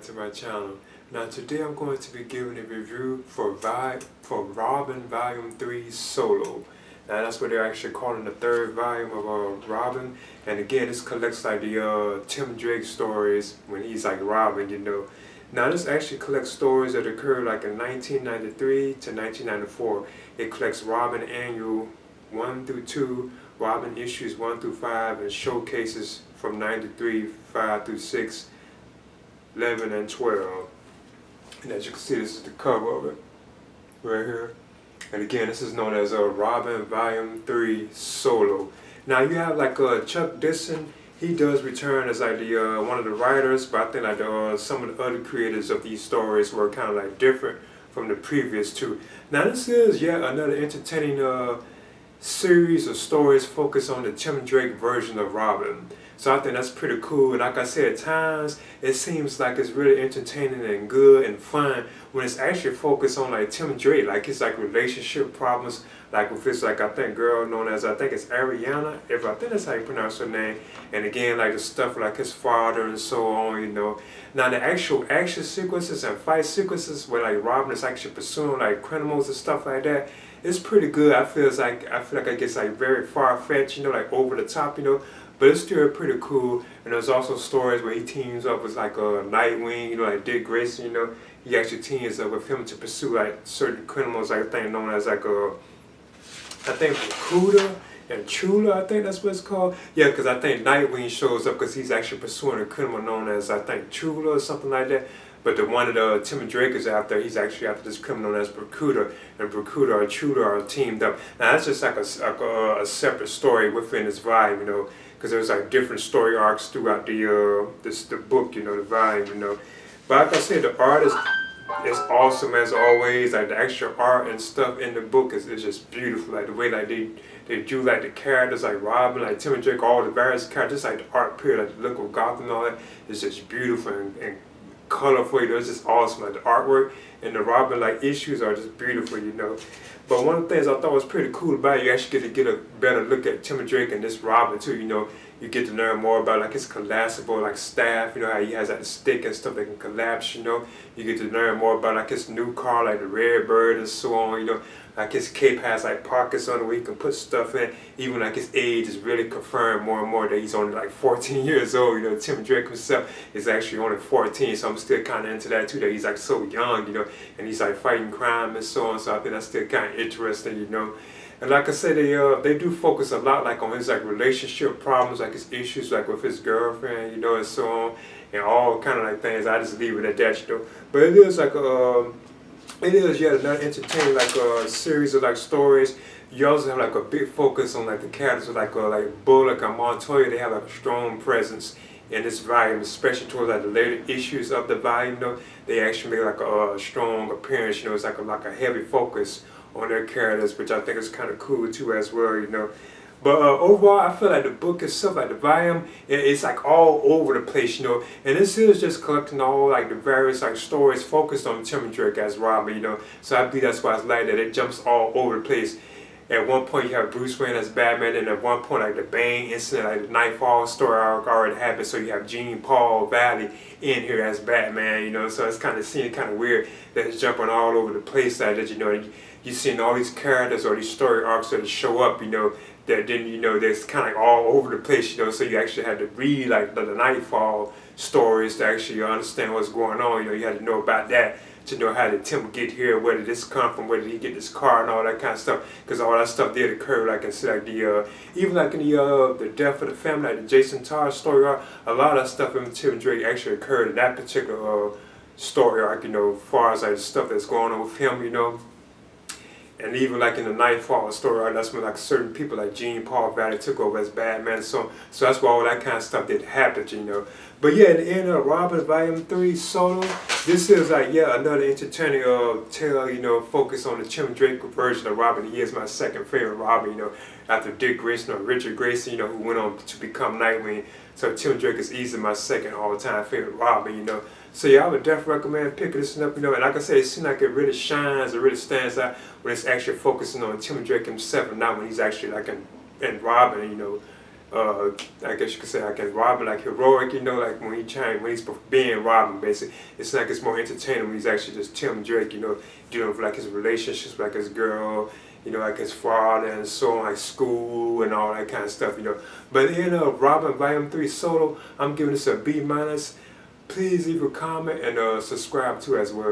back to my channel. Now today I'm going to be giving a review for Robin Volume 3 Solo. Now that's what they're actually calling the third volume of Robin. And again, this collects like the Tim Drake stories when he's like Robin, you know. Now this actually collects stories that occurred like in 1993 to 1994. It collects Robin Annual 1 through 2, Robin issues 1 through 5, and showcases from 93, 5 through 6, 11, and 12. And as you can see, this is the cover of it right here. And again, this is known as Robin Volume 3 Solo. Now you have like Chuck Dixon. He does return as like the one of the writers, but I think like some of the other creators of these stories were kind of like different from the previous two. Now this is yet another entertaining series of stories focused on the Tim Drake version of Robin. So I think that's pretty cool. And like I said, at times it seems like it's really entertaining and good and fun when it's actually focused on like Tim Drake, like his like relationship problems, like with his like I think girl known as I think it's Ariana, if I think that's how you pronounce her name. And again, like the stuff like his father and so on, you know. Now the actual action sequences and fight sequences where like Robin is actually pursuing like criminals and stuff like that, it's pretty good. I feel like it gets like very far-fetched, you know, like over the top, you know. But it's still pretty cool. And there's also stories where he teams up with like Nightwing, you know, like Dick Grayson, you know. He actually teams up with him to pursue like certain criminals, like I think known as like I think Barracuda and Chula, I think that's what it's called. Yeah, because I think Nightwing shows up because he's actually pursuing a criminal known as I think Chula or something like that. But the one that Tim Drake is after, he's actually after this criminal known as Barracuda, and Barracuda or Chula are teamed up. Now that's just like a separate story within this volume, you know, because there's like different story arcs throughout the book, you know, the volume, you know. But like I said, the art is awesome as always. Like the extra art and stuff in the book is just beautiful. Like the way like they do like the characters like Robin, like Tim Drake, all the various characters, like the art period, like the look of Gotham and all that is just beautiful and colorful, you know. It's just awesome. Like the artwork and the Robin like issues are just beautiful, you know. But one of the things I thought was pretty cool about it, you actually get a better look at Tim Drake and this Robin too, you know. You get to learn more about like his collapsible like staff, you know, how he has like the stick and stuff that can collapse, you know. You get to learn more about like his new car, like the Redbird and so on, you know. Like his cape has like pockets on it where he can put stuff in. Even like his age is really confirmed more and more that he's only like 14 years old, you know. Tim Drake himself is actually only 14, so I'm still kind of into that too, that he's like so young, you know, and he's like fighting crime and so on, so I think that's still kind of interesting, you know. And like I said, they do focus a lot like on his like relationship problems, like his issues like with his girlfriend, you know, and so on, and all kind of like things. I just leave it at that, you know. But it is like it is yet another entertaining like series of like stories. You also have like a big focus on like the characters like Bullock and Montoya. They have like a strong presence in this volume, especially towards like the later issues of the volume. You know, they actually make like a strong appearance. You know, it's like a heavy focus on their characters, which I think is kind of cool too as well, you know. But overall, I feel like the book itself, like the volume, it's like all over the place, you know. And this is just collecting all like the various like stories focused on Tim Drake as Robin, you know. So I believe that's why it's like that. It jumps all over the place. At one point you have Bruce Wayne as Batman, and at one point like the Bane incident, like the Nightfall story arc already happened. So you have Jean-Paul Valley in here as Batman, you know. So it's kind of weird that it's jumping all over the place like that, you know. You're seeing all these characters or these story arcs that show up, you know, that then, you know, that's kind of like all over the place, you know, so you actually had to read like the Nightfall stories to actually understand what's going on, you know. You had to know about that to know how did Tim get here, where did this come from, where did he get this car and all that kind of stuff, because all that stuff did occur, like I said, like even like in the Death of the Family, like the Jason Todd story arc, a lot of stuff in Tim Drake actually occurred in that particular story arc, you know, as far as like the stuff that's going on with him, you know. And even like in the Nightfall story, that's when like certain people like Jean-Paul Valley took over as Batman, so that's why all that kind of stuff did happen, you know. But yeah, at the end of Robin Volume 3 Solo, this is like, yeah, another entertaining tale, you know, focused on the Tim Drake version of Robin. He is my second favorite Robin, you know, after Dick Grayson or Richard Grayson, you know, who went on to become Nightwing. So Tim Drake is easily my second all-time favorite Robin, you know. So yeah, I would definitely recommend picking this up, you know. And like I said, it seems like it really shines, it really stands out when it's actually focusing on Tim Drake himself and not when he's actually like in Robin, you know, I guess you could say, like in Robin, like heroic, you know, like when he's being Robin, basically. It's like it's more entertaining when he's actually just Tim Drake, you know, dealing with like his relationships, like his girl, you know, like his father and so on, like school and all that kind of stuff, you know. But in Robin Volume 3 Solo, I'm giving this a B-. Please leave a comment and subscribe too as well.